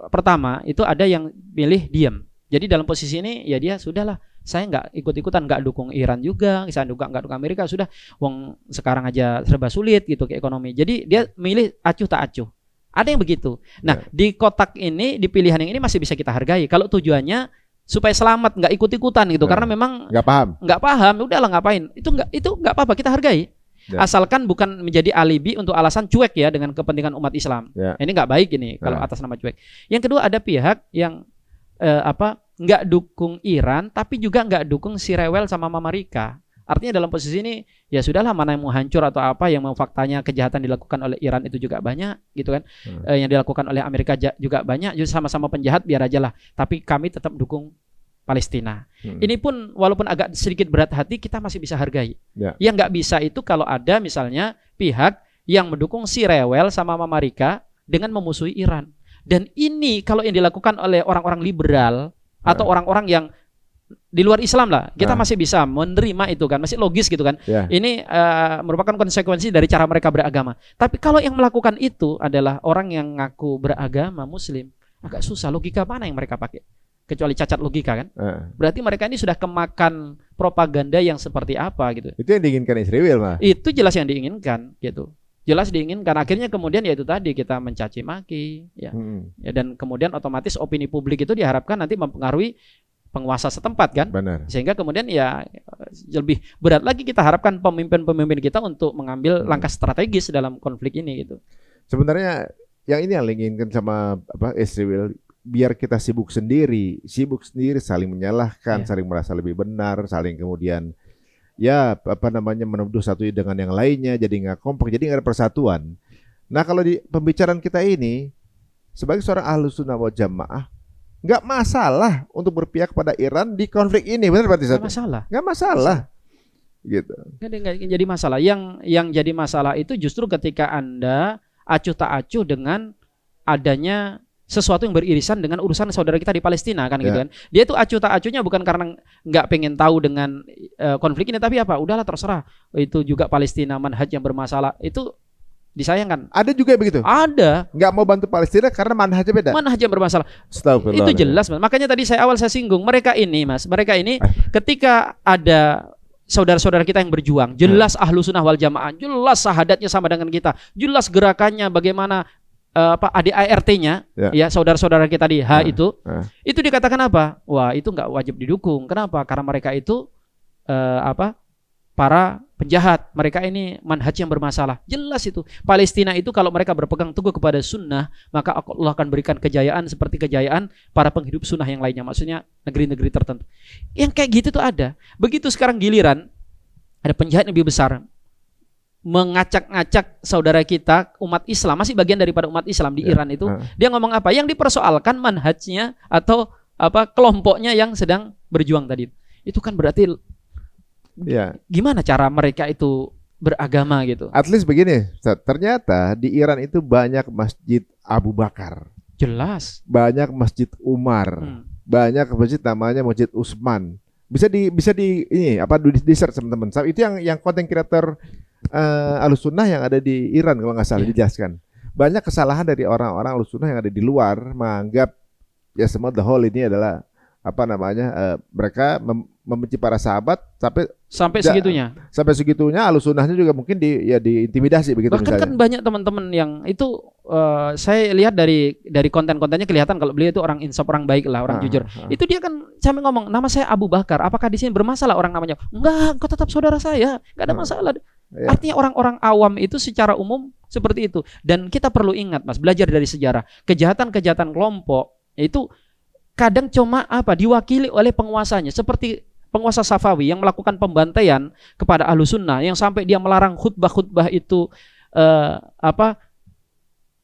pertama itu ada yang pilih diam. Jadi dalam posisi ini ya dia sudahlah, saya nggak ikut-ikutan, nggak dukung Iran juga, saya juga nggak dukung Amerika, sudah wong sekarang aja serba sulit gitu ke ekonomi. Jadi dia milih acuh tak acuh. Ada yang begitu. Nah di kotak ini, di pilihan yang ini masih bisa kita hargai. Kalau tujuannya supaya selamat, nggak ikut-ikutan gitu, karena memang nggak paham, udahlah ngapain? Itu nggak apa-apa, kita hargai. Asalkan bukan menjadi alibi untuk alasan cuek ya dengan kepentingan umat Islam. Ini nggak baik ini kalau atas nama cuek. Yang kedua ada pihak yang nggak dukung Iran tapi juga nggak dukung si rewel sama Mama Rika. Artinya dalam posisi ini ya sudahlah, mana yang mau hancur atau apa, yang mau faktanya kejahatan dilakukan oleh Iran itu juga banyak gitu kan. Yang dilakukan oleh Amerika juga banyak, jadi sama-sama penjahat biar aja lah, tapi kami tetap dukung Palestina. Ini pun walaupun agak sedikit berat hati kita masih bisa hargai. Yang nggak bisa itu kalau ada misalnya pihak yang mendukung si rewel sama Mama Rika dengan memusuhi Iran. Dan ini kalau yang dilakukan oleh orang-orang liberal atau orang-orang yang di luar Islam lah, kita masih bisa menerima itu kan, masih logis gitu kan. Ini merupakan konsekuensi dari cara mereka beragama. Tapi kalau yang melakukan itu adalah orang yang ngaku beragama Muslim, agak susah. Logika mana yang mereka pakai? Kecuali cacat logika kan. Berarti mereka ini sudah kemakan propaganda yang seperti apa gitu. Itu yang diinginkan Israel mah. Itu jelas yang diinginkan gitu. Jelas diinginkan, akhirnya kemudian ya itu tadi kita mencaci maki ya. Dan kemudian otomatis opini publik itu diharapkan nanti mempengaruhi penguasa setempat kan. Benar. Sehingga kemudian ya lebih berat lagi kita harapkan pemimpin-pemimpin kita untuk mengambil langkah strategis dalam konflik ini gitu. Sebenarnya yang ini yang diinginkan sama Israel, biar kita sibuk sendiri saling menyalahkan, saling merasa lebih benar, saling kemudian menuduh satu dengan yang lainnya, jadi nggak kompak, jadi nggak ada persatuan. Nah kalau di pembicaraan kita ini sebagai seorang Ahlus Sunnah wal Jamaah, nggak masalah untuk berpihak pada Iran di konflik ini, benar berarti? Nggak masalah, gitu. Nggak jadi masalah. Yang jadi masalah itu justru ketika Anda acuh tak acuh dengan adanya sesuatu yang beririsan dengan urusan saudara kita di Palestina kan gitu Ya. kan. Dia itu acuh tak acuhnya bukan karena nggak pengen tahu dengan konflik ini, tapi apa? Udahlah terserah. Itu juga Palestina manhaj yang bermasalah. Itu disayangkan. Ada juga yang begitu. Ada Nggak mau bantu Palestina karena manhajnya beda. manhaj yang bermasalah. Astagfirullah. Itu jelas, Mas. Makanya tadi awal saya singgung, mereka ini ketika ada saudara-saudara kita yang berjuang, jelas ahlu sunnah wal jamaah, jelas sahadatnya sama dengan kita, jelas gerakannya bagaimana ADART-nya, ya saudara-saudara kita di itu dikatakan apa? Wah, itu nggak wajib didukung. Kenapa? Karena mereka itu para penjahat. Mereka ini manhaj yang bermasalah. Jelas itu. Palestina itu kalau mereka berpegang teguh kepada sunnah, maka Allah akan berikan kejayaan seperti kejayaan para penghidup sunnah yang lainnya. Maksudnya negeri-negeri tertentu. Yang kayak gitu tuh ada. Begitu sekarang giliran ada penjahat yang lebih besar mengacak-ngacak saudara kita umat Islam, masih bagian daripada umat Islam di Iran itu, dia ngomong apa? Yang dipersoalkan manhajnya atau kelompoknya yang sedang berjuang tadi. Itu kan berarti gimana cara mereka itu beragama gitu? At least begini, ternyata di Iran itu banyak masjid Abu Bakar. Jelas. Banyak masjid Umar. Banyak masjid namanya Masjid Utsman. Bisa di ini di search teman-teman. Itu yang konten kreator Ahlussunnah yang ada di Iran kalau nggak salah dijelaskan. Banyak kesalahan dari orang-orang Ahlussunnah yang ada di luar menganggap ya semua the whole ini adalah mereka membenci para sahabat sampai segitunya. Sampai segitunya Ahlussunnahnya juga mungkin diintimidasi begitu. Bahkan misalnya. Kan banyak teman-teman yang itu saya lihat dari konten-kontennya kelihatan kalau beliau itu orang insaf, orang baik lah, orang jujur. Itu dia kan sampai ngomong, nama saya Abu Bakar, apakah di sini bermasalah orang namanya? Enggak, kau tetap saudara saya, enggak ada masalah. Artinya orang-orang awam itu secara umum seperti itu. Dan kita perlu ingat, Mas, belajar dari sejarah. Kejahatan-kejahatan kelompok itu kadang cuma diwakili oleh penguasanya, seperti penguasa Safawi yang melakukan pembantaian kepada Ahlussunnah, yang sampai dia melarang khutbah-khutbah itu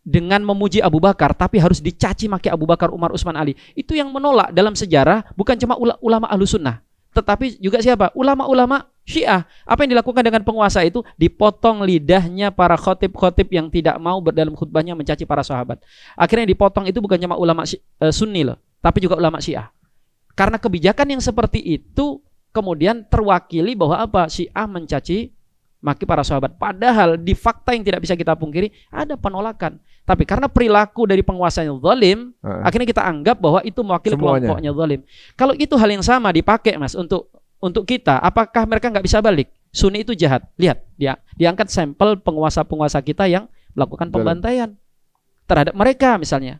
dengan memuji Abu Bakar, tapi harus dicaci maki Abu Bakar, Umar, Utsman, Ali. Itu yang menolak dalam sejarah bukan cuma ulama Ahlussunnah, tetapi juga siapa? Ulama-ulama Syiah. Apa yang dilakukan dengan penguasa itu? Dipotong lidahnya para khotib-khotib yang tidak mau dalam khutbahnya mencaci para sahabat. Akhirnya dipotong itu bukan cuma ulama Sunni loh, tapi juga ulama Syiah. Karena kebijakan yang seperti itu kemudian terwakili bahwa Syiah mencaci maki para sahabat. Padahal di fakta yang tidak bisa kita pungkiri ada penolakan. Tapi karena perilaku dari penguasanya zalim, akhirnya kita anggap bahwa itu mewakili kelompoknya zalim. Kalau itu hal yang sama dipakai, Mas, untuk kita, apakah mereka nggak bisa balik? Sunni itu jahat. Lihat, diangkat sampel penguasa-penguasa kita yang melakukan pembantaian terhadap mereka misalnya.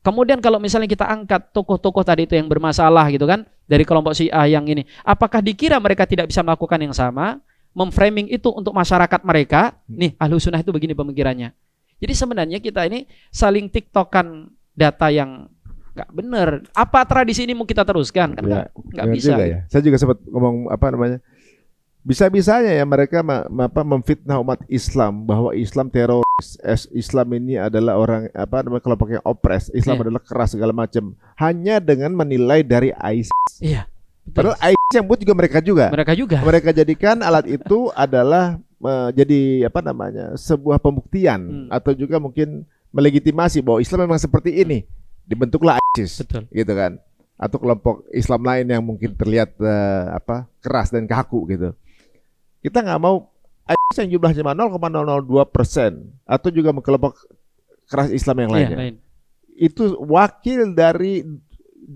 Kemudian kalau misalnya kita angkat tokoh-tokoh tadi itu yang bermasalah gitu kan, dari kelompok Syiah yang ini, apakah dikira mereka tidak bisa melakukan yang sama? Memframing itu untuk masyarakat mereka, nih Ahlussunnah itu begini pemikirannya. Jadi sebenarnya kita ini saling tiktokan data yang nggak benar. Apa tradisi ini mau kita teruskan? Kan nggak bisa. Ya. Saya juga sempat ngomong bisa-bisanya ya mereka memfitnah umat Islam bahwa Islam teroris, Islam ini adalah orang kelompok yang opres, Islam adalah keras segala macam, hanya dengan menilai dari ISIS. Iya. Padahal ISIS yang buat juga mereka juga. Mereka jadikan alat itu adalah jadi sebuah pembuktian atau juga mungkin melegitimasi bahwa Islam memang seperti ini. Dibentuklah ISIS. Betul. Gitu kan. Atau kelompok Islam lain yang mungkin terlihat keras dan kaku gitu. Kita nggak mau ISIS yang jumlahnya 0,002% atau juga kelompok keras Islam yang lainnya. Itu wakil dari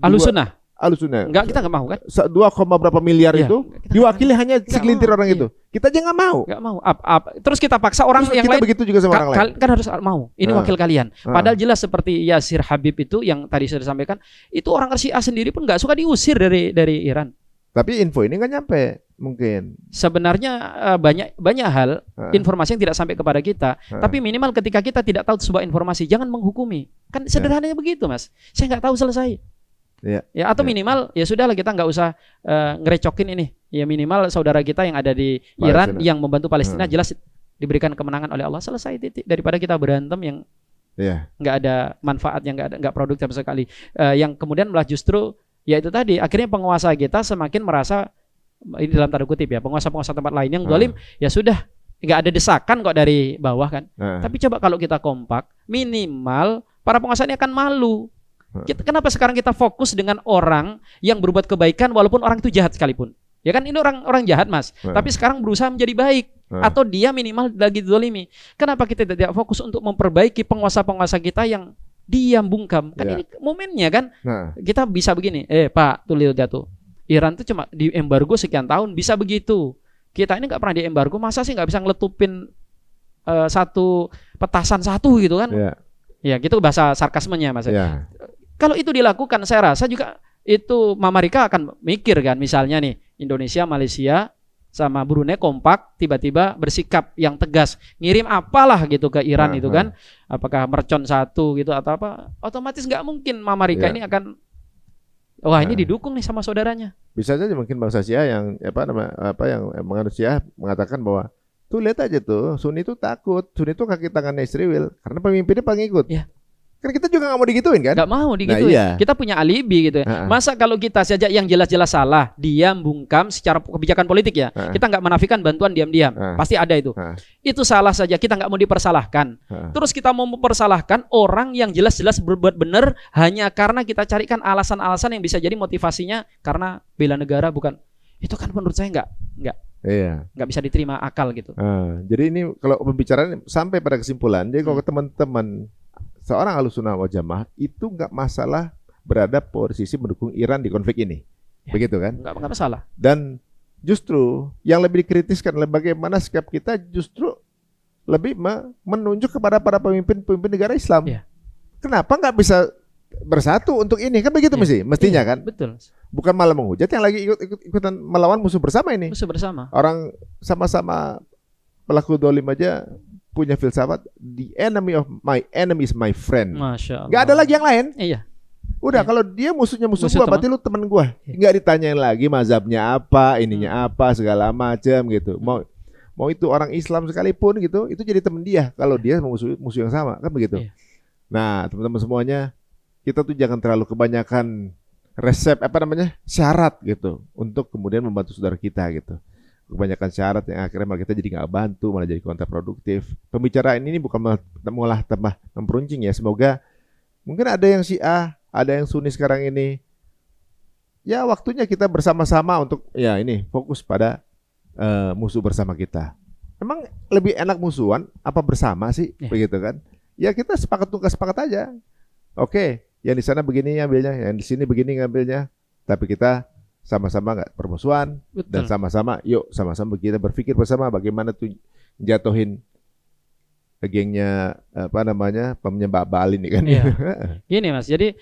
Ahlussunnah. Enggak, kita nggak mau kan? 2, berapa miliar itu diwakili hanya segelintir orang itu. Kita aja nggak mau. Nggak mau. Terus kita paksa orang yang kita lain. Begitu juga sama orang lain. Kan harus mau. Ini wakil kalian. Padahal jelas seperti Yasir Habib itu yang tadi sudah disampaikan, itu orang Syiah sendiri pun nggak suka diusir dari Iran. Tapi info ini nggak nyampe mungkin. Sebenarnya banyak hal informasi yang tidak sampai kepada kita. Tapi minimal ketika kita tidak tahu sebuah informasi, jangan menghukumi. Kan sederhananya begitu, Mas. Saya nggak tahu, selesai. Ya atau minimal ya sudahlah, kita nggak usah ngerecokin ini. Ya minimal saudara kita yang ada di Iran yang membantu Palestina jelas diberikan kemenangan oleh Allah, selesai, titik. Daripada kita berantem yang nggak ada manfaatnya, nggak produktif sama sekali. Yang kemudian malah justru ya itu tadi, akhirnya penguasa kita semakin merasa, ini dalam tanda kutip ya, penguasa-penguasa tempat lain yang zalim ya sudah, nggak ada desakan kok dari bawah kan. Tapi coba kalau kita kompak, minimal para penguasa ini akan malu. Kenapa sekarang kita fokus dengan orang yang berbuat kebaikan walaupun orang itu jahat sekalipun? Ya kan ini orang jahat Mas, tapi sekarang berusaha menjadi baik atau dia minimal lagi dzalimi. Kenapa kita tidak fokus untuk memperbaiki penguasa-penguasa kita yang diam bungkam? Kan ini momennya kan. Kita bisa begini, Pak Tulil Gato, Iran tuh cuma di embargo sekian tahun bisa begitu. Kita ini nggak pernah di embargo, masa sih nggak bisa ngeletupin satu petasan satu gitu kan? Ya gitu bahasa sarkasmenya Mas. Kalau itu dilakukan, saya rasa juga itu Mama Rika akan mikir kan, misalnya nih Indonesia, Malaysia sama Brunei kompak tiba-tiba bersikap yang tegas, ngirim apalah gitu ke Iran itu kan, apakah mercon satu gitu atau apa, otomatis nggak mungkin Mama Rika ini akan wah ini didukung nih sama saudaranya. Bisa saja mungkin bangsa Syiah yang yang menganut Syiah mengatakan bahwa tuh lihat aja tuh Sunni itu takut, Sunni itu kaki tangannya Israel karena pemimpinnya pengikut. Kan kita juga nggak mau digituin kan? Nggak mau digituin. Kita punya alibi gitu. Masa kalau kita saja yang jelas-jelas salah, diam bungkam secara kebijakan politik ya, kita nggak menafikan bantuan diam-diam, pasti ada itu. Itu salah saja, kita nggak mau dipersalahkan. Terus kita mau mempersalahkan orang yang jelas-jelas berbuat benar hanya karena kita carikan alasan-alasan yang bisa jadi motivasinya karena bela negara bukan. Itu kan menurut saya nggak bisa diterima akal gitu. Jadi ini kalau pembicaraan sampai pada kesimpulan, jadi kalau teman-teman seorang Ahlussunnah wal Jamaah itu nggak masalah berada posisi mendukung Iran di konflik ini, begitu kan? Nggak masalah. Dan justru yang lebih dikritiskan adalah bagaimana sikap kita justru lebih menunjuk kepada para pemimpin negara Islam. Kenapa nggak bisa bersatu untuk ini kan begitu mestinya kan? Betul. Bukan malah menghujat yang lagi ikutan melawan musuh bersama ini. Musuh bersama. Orang sama-sama pelaku dolim aja punya filsafat, the enemy of my enemy is my friend. Masya Allah. Gak ada lagi yang lain. Udah kalau dia musuh gua, berarti lu temen gua. Nggak ditanyain lagi mazhabnya apa, ininya apa, segala macam gitu. Mau itu orang Islam sekalipun gitu, itu jadi temen dia. Kalau dia musuh yang sama, kan begitu. Nah, teman-teman semuanya, kita tuh jangan terlalu kebanyakan syarat gitu untuk kemudian membantu saudara kita gitu. Kebanyakan syarat yang akhirnya malah kita jadi nggak bantu, malah jadi kontraproduktif. Pembicaraan ini bukan malah tambah memperuncing ya. Semoga mungkin ada yang Syiah, ada yang Sunni sekarang ini. Ya waktunya kita bersama-sama untuk fokus pada musuh bersama kita. Emang lebih enak musuhan apa bersama sih, begitu kan? Ya kita sepakat aja. Oke, yang di sana begini ngambilnya, yang di sini begini ngambilnya. Tapi kita sama-sama nggak permusuhan. Dan sama-sama kita berpikir bersama bagaimana tuh jatuhin gengnya penyembah Baal ini kan. Gini Mas, jadi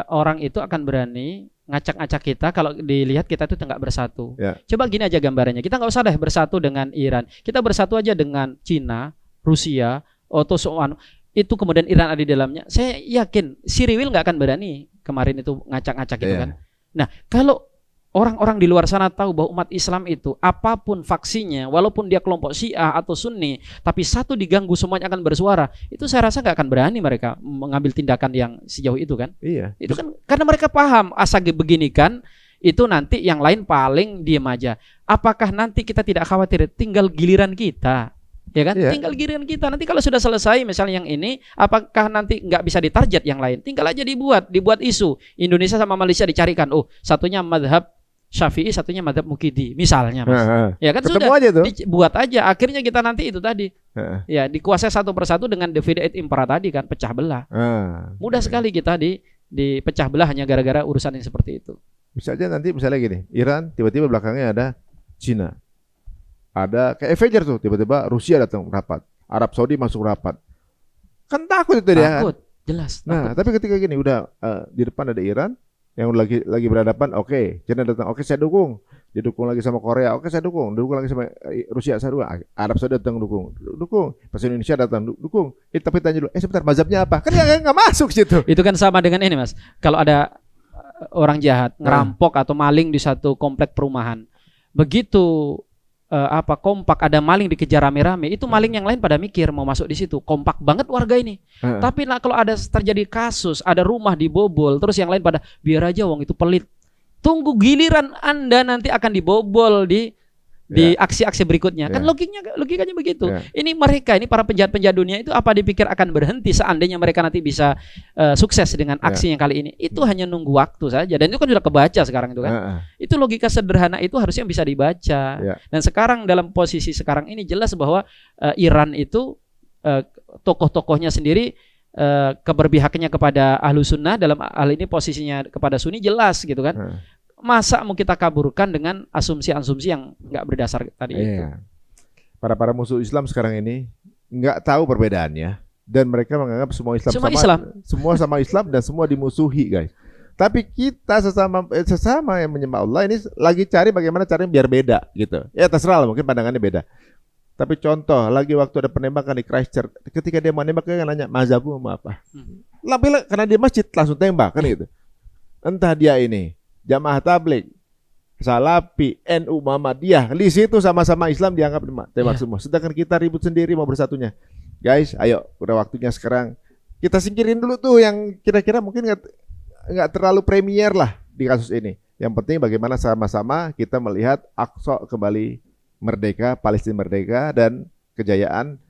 orang itu akan berani ngacak-ngacak kita kalau dilihat kita itu nggak bersatu. Coba gini aja gambarannya, kita nggak usah deh bersatu dengan Iran, kita bersatu aja dengan Cina, Rusia, itu kemudian Iran ada di dalamnya. Saya yakin si Riwil nggak akan berani kemarin itu ngacak-ngacak gitu kan. Nah kalau orang-orang di luar sana tahu bahwa umat Islam itu apapun faksinya, walaupun dia kelompok Syiah atau Sunni, tapi satu diganggu semuanya akan bersuara. Itu saya rasa nggak akan berani mereka mengambil tindakan yang sejauh itu kan. Itu kan karena mereka paham asal begini kan, itu nanti yang lain paling diem aja. Apakah nanti kita tidak khawatir tinggal giliran kita? Ya kan, tinggal giliran kita. Nanti kalau sudah selesai misalnya yang ini, apakah nanti nggak bisa ditarget yang lain? Tinggal aja dibuat isu. Indonesia sama Malaysia dicarikan. Satunya madhab Syafi'i, satunya madhab Mukidi misalnya Mas. Ya kan sudah dibuat aja. Akhirnya kita nanti itu tadi dikuasai satu persatu dengan divide et impera tadi kan, pecah belah. Mudah sekali kita dipecah belah hanya gara-gara urusan yang seperti itu. Bisa aja nanti misalnya gini, Iran tiba-tiba belakangnya ada Cina, ada kayak Avenger tuh, tiba-tiba Rusia datang rapat, Arab Saudi masuk rapat, kan takut itu dia. Takut, jelas. Nah, tapi ketika gini udah di depan ada Iran yang lagi berhadapan, oke, Cina datang, oke saya dukung, didukung lagi sama Korea, oke saya dukung lagi sama Rusia, saya dukung, Arab Saudi datang dukung, pas Indonesia datang dukung. Tapi tanya dulu, sebentar mazhabnya apa? Kan nggak masuk situ. Itu kan sama dengan ini Mas, kalau ada orang jahat ngerampok atau maling di satu komplek perumahan, begitu kompak ada maling dikejar rame-rame, itu maling yang lain pada mikir mau masuk di situ, kompak banget warga ini. Tapi kalau ada terjadi kasus, ada rumah dibobol, terus yang lain pada biar aja wong itu pelit. Tunggu giliran Anda nanti akan dibobol di di aksi-aksi berikutnya. Kan logikanya begitu. Ini para penjahat-penjahat dunia itu apa dipikir akan berhenti seandainya mereka nanti bisa sukses dengan aksi yang kali ini? Itu hanya nunggu waktu saja, dan itu kan sudah kebaca sekarang itu kan. Itu logika sederhana itu harusnya bisa dibaca. Dan sekarang dalam posisi sekarang ini jelas bahwa Iran itu tokoh-tokohnya sendiri keberpihakannya kepada ahlu sunnah, dalam hal ini posisinya kepada sunni jelas gitu kan. Masa mau kita kaburkan dengan asumsi-asumsi yang nggak berdasar tadi itu. Para musuh Islam sekarang ini nggak tahu perbedaannya, dan mereka menganggap semua sama Islam dan semua dimusuhi, guys. Tapi kita sesama yang menyembah Allah ini lagi cari bagaimana caranya biar beda gitu. Ya terserah lah, mungkin pandangannya beda. Tapi contoh lagi waktu ada penembakan di Christchurch, ketika dia mau nembak dia nanya mazhabmu mau apa? Karena dia masjid langsung tembak kan gitu. Entah dia ini Jamaah Tabligh, Salafi, NU, Muhammadiyah, di situ sama-sama Islam dianggap tembak semua. Sedangkan kita ribut sendiri mau bersatunya. Guys, ayo udah waktunya sekarang kita singkirin dulu tuh yang kira-kira mungkin nggak terlalu premier lah di kasus ini. Yang penting bagaimana sama-sama kita melihat Aqsa kembali merdeka, Palestina merdeka, dan kejayaan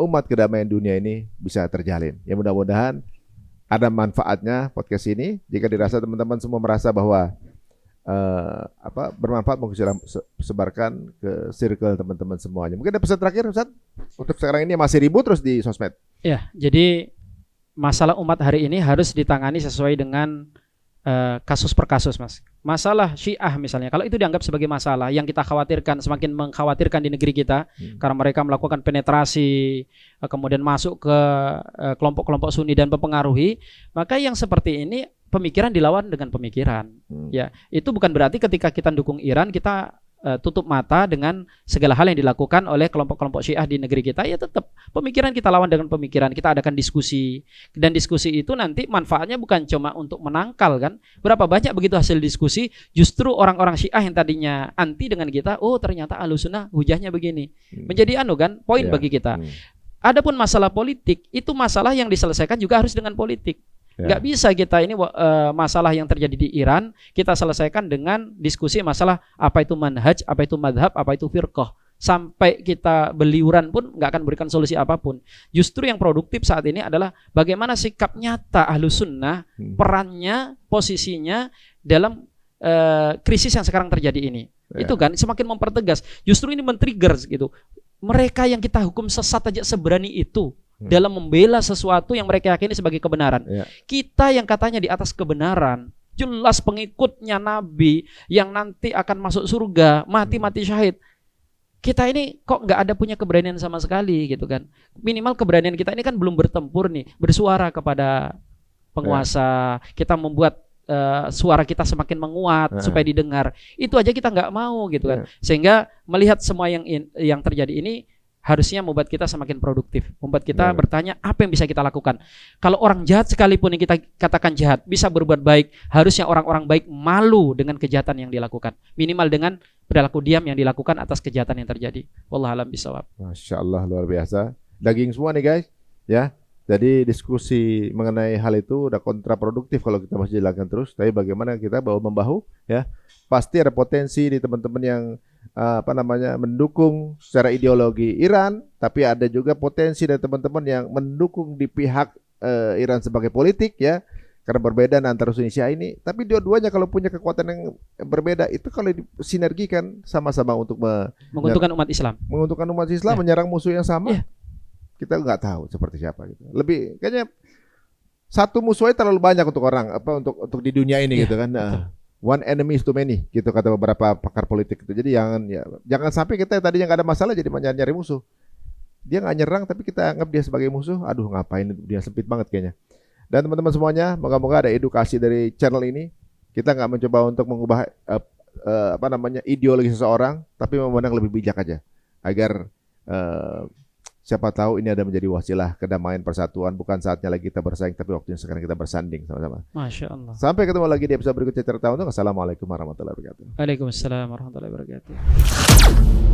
umat kedamaian dunia ini bisa terjalin. Ya mudah-mudahan ada manfaatnya podcast ini. Jika dirasa teman-teman semua merasa bahwa bermanfaat, mungkin sebarkan ke circle teman-teman semuanya. Mungkin ada pesan terakhir Ustaz untuk sekarang ini masih ribut terus di sosmed. Ya, jadi masalah umat hari ini harus ditangani sesuai dengan kasus per kasus, Mas. Masalah Syiah misalnya, kalau itu dianggap sebagai masalah yang kita khawatirkan, semakin mengkhawatirkan di negeri kita, karena mereka melakukan penetrasi, kemudian masuk ke kelompok-kelompok Sunni dan mempengaruhi, maka yang seperti ini pemikiran dilawan dengan pemikiran. Ya, itu bukan berarti ketika kita dukung Iran kita tutup mata dengan segala hal yang dilakukan oleh kelompok-kelompok Syiah di negeri kita. Ya tetap pemikiran kita lawan dengan pemikiran, kita adakan diskusi, dan diskusi itu nanti manfaatnya bukan cuma untuk menangkal kan. Berapa banyak begitu hasil diskusi justru orang-orang Syiah yang tadinya anti dengan kita, oh ternyata Ahlussunnah hujahnya begini, menjadi poin bagi kita. Adapun masalah politik itu masalah yang diselesaikan juga harus dengan politik. Nggak bisa kita ini masalah yang terjadi di Iran kita selesaikan dengan diskusi masalah apa itu manhaj, apa itu madhab, apa itu firqah. Sampai kita beliuran pun nggak akan berikan solusi apapun. Justru yang produktif saat ini adalah bagaimana sikap nyata Ahlussunnah, perannya, posisinya dalam krisis yang sekarang terjadi ini. Itu kan semakin mempertegas. Justru ini men-trigger gitu. Mereka yang kita hukum sesat aja seberani itu dalam membela sesuatu yang mereka yakini sebagai kebenaran. Kita yang katanya di atas kebenaran, jelas pengikutnya Nabi yang nanti akan masuk surga, mati syahid. Kita ini kok nggak ada punya keberanian sama sekali gitu kan. Minimal keberanian kita ini kan belum bertempur nih, bersuara kepada penguasa. Kita membuat suara kita semakin menguat supaya didengar. Itu aja kita nggak mau gitu kan. Sehingga melihat semua yang terjadi ini harusnya membuat kita semakin produktif, membuat kita bertanya apa yang bisa kita lakukan. Kalau orang jahat sekalipun yang kita katakan jahat bisa berbuat baik, harusnya orang-orang baik malu dengan kejahatan yang dilakukan, minimal dengan perilaku diam yang dilakukan atas kejahatan yang terjadi. Wallahu a'lam bishawab. Masya Allah, luar biasa. Daging semua nih guys, ya. Jadi diskusi mengenai hal itu udah kontraproduktif kalau kita masih jalankan terus. Tapi bagaimana kita bahu membahu, ya. Pasti ada potensi di teman-teman yang mendukung secara ideologi Iran, tapi ada juga potensi dari teman-teman yang mendukung di pihak Iran sebagai politik, ya, karena perbedaan antara Sunni Syiah ini. Tapi dua-duanya kalau punya kekuatan yang berbeda itu kalau disinergikan sama-sama untuk menguntungkan umat Islam, menyerang musuh yang sama. Kita nggak tahu seperti siapa gitu. Lebih kayaknya satu musuhnya terlalu banyak untuk orang untuk di dunia ini gitu kan. One enemy is too many, gitu kata beberapa pakar politik itu. Jadi jangan sampai kita tadinya nggak ada masalah jadi nyari musuh. Dia nggak nyerang tapi kita anggap dia sebagai musuh. Aduh ngapain, dia sempit banget kayaknya. Dan teman-teman semuanya, moga-moga ada edukasi dari channel ini. Kita nggak mencoba untuk mengubah ideologi seseorang, tapi memandang lebih bijak aja agar siapa tahu ini ada menjadi wasilah kedamaian persatuan. Bukan saatnya lagi kita bersaing, tapi waktunya sekarang kita bersanding sama-sama. Masya Allah. Sampai ketemu lagi di episode berikutnya. Assalamualaikum warahmatullahi wabarakatuh. Waalaikumsalam warahmatullahi wabarakatuh.